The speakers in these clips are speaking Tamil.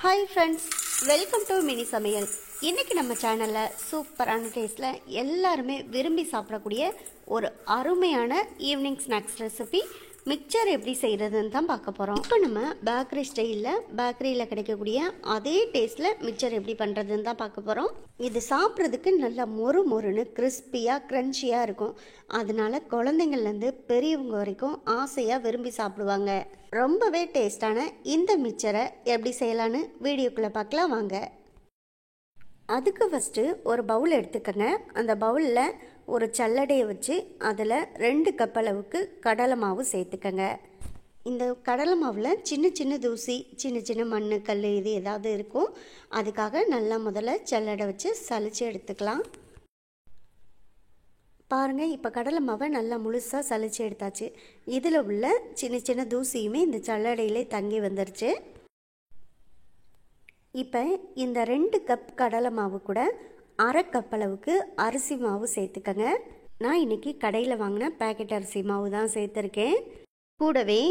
Hi friends, welcome to mini சமையல். இன்றைக்கி நம்ம சேனலில் சூப்பரான டேஸ்ட்டில் எல்லாருமே விரும்பி சாப்பிடக்கூடிய ஒரு அருமையான ஈவினிங் ஸ்நாக்ஸ் ரெசிபி மிக்சர் எப்படி செய்கிறதுன்னு தான் பார்க்க போகிறோம். இப்போ நம்ம பேக்கரி ஸ்டைலில் பேக்கரியில் கிடைக்கக்கூடிய அதே டேஸ்ட்டில் மிக்சர் எப்படி பண்ணுறதுன்னு தான் பார்க்க போகிறோம். இது சாப்பிட்றதுக்கு நல்லா மொறு மொறுன்னு கிறிஸ்பியாக க்ரன்ச்சியாக இருக்கும். அதனால குழந்தைங்கள்லேருந்து பெரியவங்க வரைக்கும் ஆசையாக விரும்பி சாப்பிடுவாங்க. ரொம்பவே டேஸ்டான இந்த மிக்சரை எப்படி செய்யலான்னு வீடியோக்குள்ளே பார்க்கலாம் வாங்க. அதுக்கு ஃபஸ்ட்டு ஒரு பவுல் எடுத்துக்கங்க. அந்த பவுலில் ஒரு சல்லடையை வச்சு அதில் 2 கப் அளவுக்கு கடலை மாவு சேர்த்துக்கங்க. இந்த கடலை மாவில் சின்ன சின்ன தூசி, சின்ன சின்ன மண், கல் இது ஏதாவது இருக்கும். அதுக்காக நல்லா முதல்ல சல்லடை வச்சு சலிச்சு எடுத்துக்கலாம். பாருங்கள், இப்போ கடலை மாவை நல்லா முழுசாக சலிச்சு எடுத்தாச்சு. இதில் உள்ள சின்ன சின்ன தூசியுமே இந்த சல்லடையிலே தங்கி வந்துருச்சு. இப்போ இந்த 2 கப் கடலை மாவு கூட 1/2 கப் அளவுக்கு அரிசி மாவு சேர்த்துக்கங்க. நான் இன்றைக்கி கடையில் வாங்கின பேக்கெட் அரிசி மாவு தான் சேர்த்துருக்கேன். கூடவே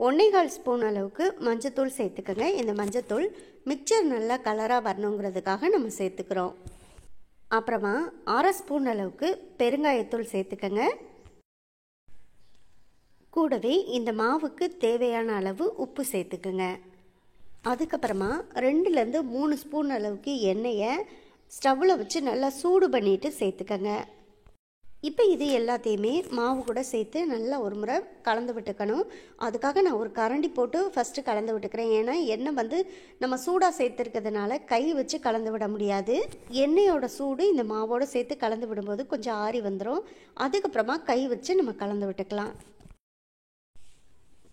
1/4 ஸ்பூன் அளவுக்கு மஞ்சத்தூள் சேர்த்துக்கங்க. இந்த மஞ்சத்தூள் மிக்சர் நல்லா கலராக வரணுங்கிறதுக்காக நம்ம சேர்த்துக்கிறோம். அப்புறமா 1/2 ஸ்பூன் அளவுக்கு பெருங்காயத்தூள் சேர்த்துக்கங்க. கூடவே இந்த மாவுக்கு தேவையான அளவு உப்பு சேர்த்துக்கங்க. அதுக்கப்புறமா 2லேருந்து 3 ஸ்பூன் அளவுக்கு எண்ணெயை ஸ்டவ்வில் வச்சு நல்லா சூடு பண்ணிவிட்டு சேர்த்துக்கங்க. இப்போ இது எல்லாத்தையுமே மாவு கூட சேர்த்து நல்லா ஒரு முறை கலந்து விட்டுக்கணும். அதுக்காக நான் ஒரு கரண்டி போட்டு ஃபஸ்ட்டு கலந்து விட்டுக்கிறேன். ஏன்னா எண்ணெய் நம்ம சூடாக சேர்த்துருக்கிறதுனால கை வச்சு கலந்து விட முடியாது. எண்ணெயோட சூடு இந்த மாவோடு சேர்த்து கலந்து விடும்போது கொஞ்சம் ஆறி வந்துடும். அதுக்கப்புறமா கை வச்சு நம்ம கலந்து விட்டுக்கலாம்.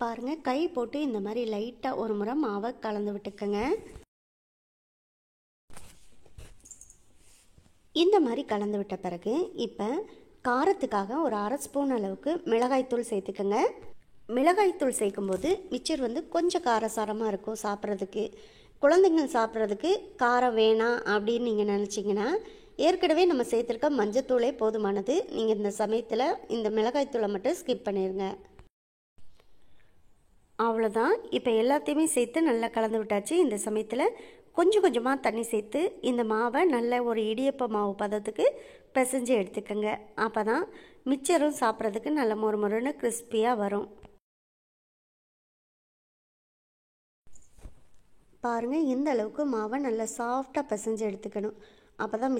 பாருங்கள், கை போட்டு இந்த மாதிரி லைட்டாக ஒரு முறை மாவை கலந்து விட்டுக்கங்க. இந்த மாதிரி கலந்து விட்ட பிறகு இப்போ காரத்துக்காக ஒரு 1/2 ஸ்பூன் அளவுக்கு மிளகாய்த்தூள் சேர்த்துக்கங்க. மிளகாய்த்தூள் சேர்க்கும்போது மிக்சர் கொஞ்சம் காரசாரமாக இருக்கும் சாப்பிட்றதுக்கு. குழந்தைங்க சாப்பிட்றதுக்கு காரம் வேணாம் அப்படின்னு நீங்கள் நினச்சிங்கன்னா ஏற்கனவே நம்ம சேர்த்துருக்க மஞ்சத்தூளே போதுமானது. நீங்கள் இந்த சமயத்தில் இந்த மிளகாய்த்தூளை மட்டும் ஸ்கிப் பண்ணிடுங்க. அவ்வளோதான். இப்போ எல்லாத்தையுமே சேர்த்து நல்லா கலந்து விட்டாச்சு. இந்த சமயத்தில் கொஞ்சம் கொஞ்சமாக தண்ணி சேர்த்து இந்த மாவை நல்ல ஒரு இடியப்ப மாவு பதத்துக்கு பிசைஞ்சு எடுத்துக்கோங்க. அப்போ தான் மிக்சரும் சாப்பிட்றதுக்கு நல்ல மொறு மொறுன்னு கிறிஸ்பியாக வரும். பாருங்கள், இந்த அளவுக்கு மாவை நல்லா சாஃப்டாக பிசைஞ்சு எடுத்துக்கணும். அப்போ தான்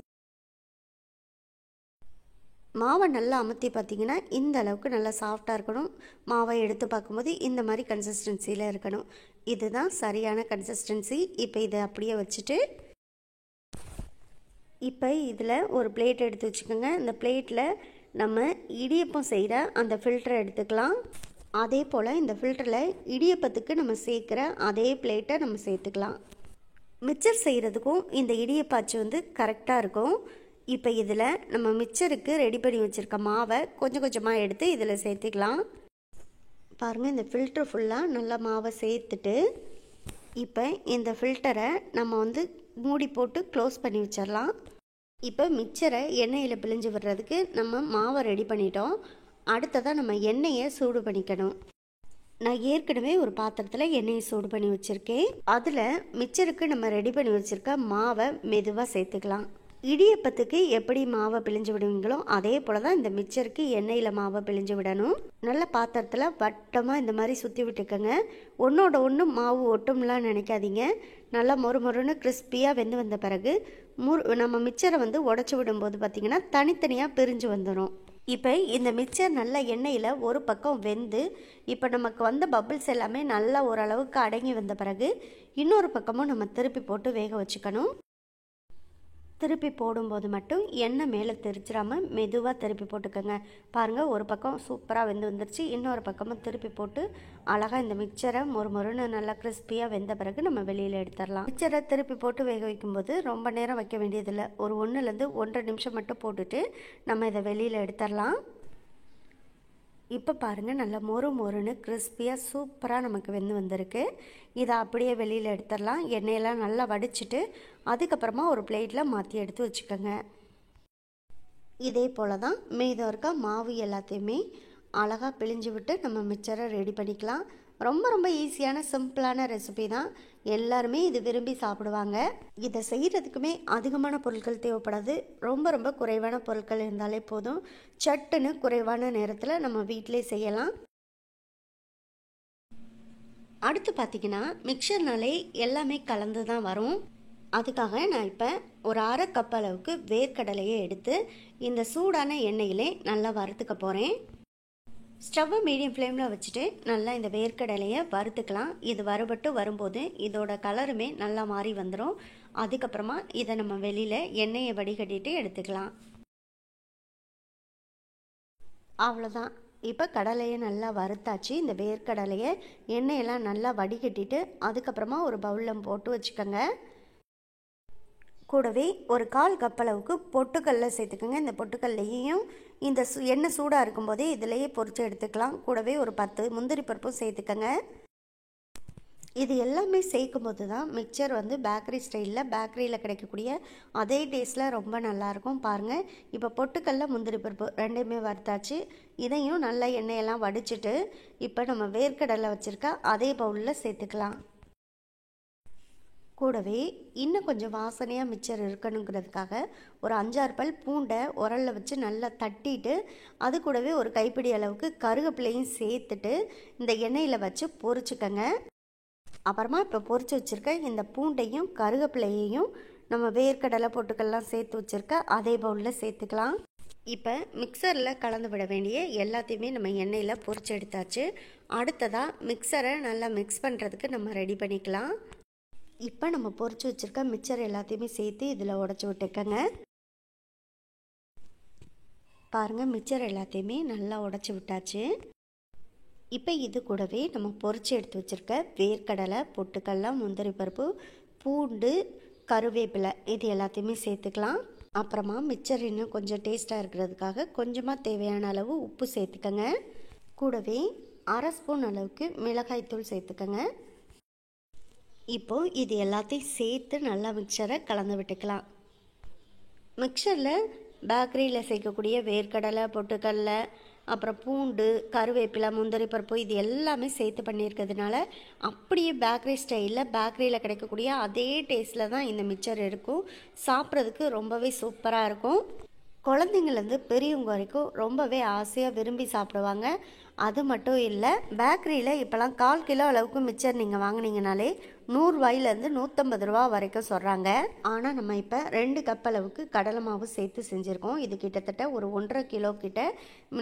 மாவை நல்லா அமுத்தி பார்த்திங்கன்னா இந்த அளவுக்கு நல்லா சாஃப்டாக இருக்கணும். மாவை எடுத்து பார்க்கும்போது இந்த மாதிரி கன்சிஸ்டன்சியில் இருக்கணும். இதுதான் சரியான கன்சிஸ்டன்சி. இப்போ இதை அப்படியே வச்சுட்டு இப்போ இதில் ஒரு பிளேட் எடுத்து வச்சுக்கோங்க. இந்த பிளேட்டில் நம்ம இடியப்பம் செய்கிற அந்த ஃபில்டரை எடுத்துக்கலாம். அதே போல் இந்த ஃபில்டரில் இடியப்பத்துக்கு நம்ம சேர்க்குற அதே பிளேட்டை நம்ம சேர்த்துக்கலாம். மிக்சர் செய்கிறதுக்கும் இந்த இடியப்பாச்சு கரெக்டாக இருக்கும். இப்போ இதில் நம்ம மிக்சருக்கு ரெடி பண்ணி வச்சுருக்க மாவை கொஞ்சம் கொஞ்சமாக எடுத்து இதில் சேர்த்துக்கலாம். பாருங்கள், இந்த ஃபில்டர் ஃபுல்லாக நல்லா மாவை சேர்த்துட்டு இப்போ இந்த ஃபில்டரை நம்ம மூடி போட்டு க்ளோஸ் பண்ணி வச்சிடலாம். இப்போ மிக்சரை எண்ணெயில் பிழிஞ்சு விடுறதுக்கு நம்ம மாவை ரெடி பண்ணிட்டோம். அடுத்ததாக நம்ம எண்ணெயை சூடு பண்ணிக்கணும். நான் ஏற்கனவே ஒரு பாத்திரத்தில் எண்ணெயை சூடு பண்ணி வச்சுருக்கேன். அதில் மிக்சருக்கு நம்ம ரெடி பண்ணி வச்சுருக்க மாவை மெதுவாக சேர்த்துக்கலாம். இடியப்பத்துக்கு எப்படி மாவை பிழிஞ்சு விடுவீங்களோ அதே போல் தான் இந்த மிக்சருக்கு எண்ணெயில் மாவை பிழிஞ்சு விடணும். நல்ல பாத்திரத்தில் வட்டமாக இந்த மாதிரி சுற்றி விட்டுக்கோங்க. ஒன்றோட ஒன்று மாவு ஒட்டும்லாம் நினைக்காதீங்க. நல்லா மொறு மொறுன்னு கிறிஸ்பியாக வெந்து வந்த பிறகு நம்ம மிக்சரை உடச்சி விடும்போது பார்த்திங்கன்னா தனித்தனியாக பிரிஞ்சு வந்துடும். இப்போ இந்த மிக்சர் நல்லா எண்ணெயில் ஒரு பக்கம் வெந்து இப்போ நமக்கு வந்த பபிள்ஸ் எல்லாமே நல்லா ஓரளவுக்கு அடங்கி வந்த பிறகு இன்னொரு பக்கமும் நம்ம திருப்பி போட்டு வேக வச்சுக்கணும். திருப்பி போடும்போது மட்டும் எண்ணெய் மேலே தெரிச்சிடாமல் மெதுவாக திருப்பி போட்டுக்கோங்க. பாருங்கள், ஒரு பக்கம் சூப்பராக வெந்து வந்துருச்சு. இன்னொரு பக்கமும் திருப்பி போட்டு அழகாக இந்த மிக்சரை மொறு மொறுன்னு நல்லா கிறிஸ்பியாக வெந்த பிறகு நம்ம வெளியில் எடுத்துடலாம். மிக்சரை திருப்பி போட்டு வேக வைக்கும்போது ரொம்ப நேரம் வைக்க வேண்டியதில்லை. ஒரு 1லேருந்து 1.5 நிமிஷம் மட்டும் போட்டுட்டு நம்ம இதை வெளியில் எடுத்துடலாம். இப்போ பாருங்கள், நல்லா மொறு மொறுன்னு கிறிஸ்பியாக சூப்பராக நமக்கு வெந்து வந்திருக்கு. இதை அப்படியே வெளியில் எடுத்துடலாம். எண்ணெயெல்லாம் நல்லா வடிச்சிட்டு அதுக்கப்புறமா ஒரு பிளேட்டில் மாற்றி எடுத்து வச்சுக்கோங்க. இதே போல் தான் மீதம் இருக்க மாவு எல்லாத்தையுமே அழகாக பிழிஞ்சு விட்டு நம்ம மிக்சரை ரெடி பண்ணிக்கலாம். ரொம்ப ரொம்ப ஈஸியான சிம்பிளான ரெசிபி தான். எல்லாருமே இது விரும்பி சாப்பிடுவாங்க. இதை செய்கிறதுக்குமே அதிகமான பொருட்கள் தேவைப்படாது. ரொம்ப ரொம்ப குறைவான பொருட்கள் இருந்தாலே போதும். சட்டுன்னு குறைவான நேரத்தில் நம்ம வீட்டிலே செய்யலாம். அடுத்து பார்த்திங்கன்னா, மிக்சர்னாலே எல்லாமே கலந்து தான் வரும். அதுக்காக நான் இப்போ ஒரு 1/2 கப் அளவுக்கு வேர்க்கடலையை எடுத்து இந்த சூடான எண்ணெயிலே நல்லா வறுத்துக்க போகிறேன். ஸ்டவ்வை மீடியம் ஃப்ளேமில் வச்சுட்டு நல்லா இந்த வேர்க்கடலையை வறுத்துக்கலாம். இது வறுபட்டு வரும்போது இதோட கலருமே நல்லா மாறி வந்துடும். அதுக்கப்புறமா இதை நம்ம வெளியில் எண்ணெயை வடிகட்டிட்டு எடுத்துக்கலாம். அவ்வளோதான். இப்போ கடலையை நல்லா வறுத்தாச்சு. இந்த வேர்க்கடலையை எண்ணெயெல்லாம் நல்லா வடிகட்டிட்டு அதுக்கப்புறமா ஒரு பவுலில் போட்டு வச்சுக்கோங்க. கூடவே ஒரு 1/4 கப் அளவுக்கு பொட்டுக்கடலை சேர்த்துக்கோங்க. இந்த பொட்டுக்கடலையையும் இந்த எண்ணெய் சூடாக இருக்கும்போதே இதிலேயே பொரித்து எடுத்துக்கலாம். கூடவே ஒரு 10 முந்திரி பருப்பும் சேர்த்துக்கோங்க. இது எல்லாமே சேர்க்கும் போது தான் மிக்சர் வந்து பேக்கரி ஸ்டைலில் பேக்கரியில் கிடைக்கக்கூடிய அதே டேஸ்ட்டில் ரொம்ப நல்லாயிருக்கும். பாருங்கள், இப்போ பொட்டுக்கடலை முந்திரி பருப்பு ரெண்டையுமே வறுத்தாச்சு. இதையும் நல்லா எண்ணெயெல்லாம் வடிச்சிட்டு இப்போ நம்ம வேர்க்கடலை வச்சுருக்க அதே பவுலில் சேர்த்துக்கலாம். கூடவே இன்னும் கொஞ்சம் வாசனையாக மிக்சர் இருக்கணுங்கிறதுக்காக ஒரு 5-6 பல் பூண்டை உரலில் வச்சு நல்லா தட்டிட்டு அது கூடவே ஒரு கைப்பிடி அளவுக்கு கருவேப்பிலையும் சேர்த்துட்டு இந்த எண்ணெயில் வச்சு பொரிச்சுக்கங்க. அப்புறமா இப்போ பொரிச்சு வச்சுருக்க இந்த பூண்டையும் கருவேப்பிலையையும் நம்ம வேர்க்கடலை பொட்டுக்கெல்லாம் சேர்த்து வச்சுருக்க அதே பவுலில் சேர்த்துக்கலாம். இப்போ மிக்சரில் கலந்து விட வேண்டிய எல்லாத்தையுமே நம்ம எண்ணெயில் பொரிச்சு எடுத்தாச்சு. அடுத்ததாக மிக்சரை நல்லா மிக்ஸ் பண்ணுறதுக்கு நம்ம ரெடி பண்ணிக்கலாம். இப்போ நம்ம பொரிச்சு வச்சுருக்க மிக்சர் எல்லாத்தையுமே சேர்த்து இதில் உடச்சி விட்டுக்கங்க. பாருங்கள், மிக்சர் எல்லாத்தையுமே நல்லா உடச்சி விட்டாச்சு. இப்போ இது கூடவே நம்ம பொரிச்சு எடுத்து வச்சுருக்க வேர்க்கடலை பொட்டுக்கடலை முந்திரி பருப்பு பூண்டு கருவேப்பிலை இது எல்லாத்தையுமே சேர்த்துக்கலாம். அப்புறமா மிக்சர் இன்னும் கொஞ்சம் டேஸ்ட்டாக இருக்கிறதுக்காக கொஞ்சமாக தேவையான அளவு உப்பு சேர்த்துக்கங்க. கூடவே 1/2 ஸ்பூன் அளவுக்கு மிளகாய்த்தூள் சேர்த்துக்கங்க. இப்போது இது எல்லாத்தையும் சேர்த்து நல்லா மிக்சரை கலந்து விட்டுக்கலாம். மிக்சரில் பேக்கரியில் சேர்க்கக்கூடிய வேர்க்கடலை பொட்டுக்கடலை அப்புறம் பூண்டு கருவேப்பிலை முந்திரி பருப்பு இது எல்லாமே சேர்த்து பண்ணியிருக்கிறதுனால அப்படியே பேக்கரி ஸ்டைலில் பேக்கரியில் கிடைக்கக்கூடிய அதே டேஸ்ட்டில் தான் இந்த மிக்சர் இருக்கும். சாப்பிட்றதுக்கு ரொம்பவே சூப்பராக இருக்கும். குழந்தைங்கள்லேருந்து பெரியவங்க வரைக்கும் ரொம்பவே ஆசையாக விரும்பி சாப்பிடுவாங்க. அது மட்டும் இல்லை, பேக்கரியில் இப்போலாம் 1/4 கிலோ அளவுக்கு மிக்சர் நீங்கள் வாங்கினீங்கனாலே 100 ரூபாயிலேருந்து 150 ரூபா வரைக்கும் சொல்கிறாங்க. ஆனால் நம்ம இப்போ 2 கப் அளவுக்கு கடலை மாவு சேர்த்து செஞ்சுருக்கோம். இது கிட்டத்தட்ட ஒரு 1.5 கிலோ கிட்ட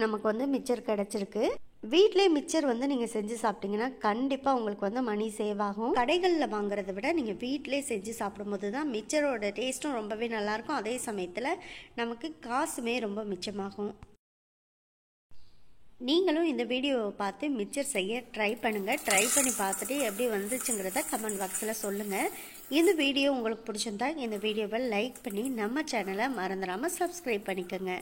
நமக்கு வந்து மிக்சர் கிடச்சிருக்கு. வீட்டிலே மிக்சர் வந்து நீங்கள் செஞ்சு சாப்பிட்டீங்கன்னா கண்டிப்பாக உங்களுக்கு வந்து மணி சேவ் ஆகும். கடைகளில் வாங்குறத விட நீங்கள் வீட்டிலே செஞ்சு சாப்பிடும்போது தான் மிக்சரோட டேஸ்ட்டும் ரொம்பவே நல்லாயிருக்கும். அதே சமயத்தில் நமக்கு காசுமே ரொம்ப மிச்சமாகும். நீங்களும் இந்த வீடியோவை பார்த்து மிக்சர் செய்ய ட்ரை பண்ணுங்கள். ட்ரை பண்ணி பார்த்துட்டு எப்படி வந்துச்சுங்கிறத கமெண்ட் பாக்ஸில் சொல்லுங்கள். இந்த வீடியோ உங்களுக்கு பிடிச்சிருந்தா இந்த வீடியோவை லைக் பண்ணி நம்ம சேனலை மறந்துடாமல் சப்ஸ்கிரைப் பண்ணிக்கோங்க.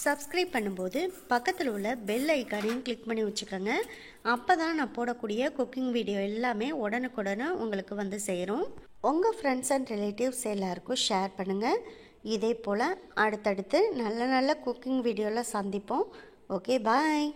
சப்ஸ்கிரைப் பண்ணும்போது பக்கத்தில் உள்ள பெல் ஐக்கானையும் கிளிக் பண்ணி வச்சுக்கோங்க. அப்போ தான் நான் போடக்கூடிய குக்கிங் வீடியோ எல்லாமே உடனுக்குடனே உங்களுக்கு வந்து சேரும். உங்கள் ஃப்ரெண்ட்ஸ் அண்ட் ரிலேட்டிவ்ஸ் எல்லாருக்கும் ஷேர் பண்ணுங்கள். இதே போல் அடுத்தடுத்து நல்ல நல்ல குக்கிங் வீடியோவில் சந்திப்போம். ஓகே, பாய்.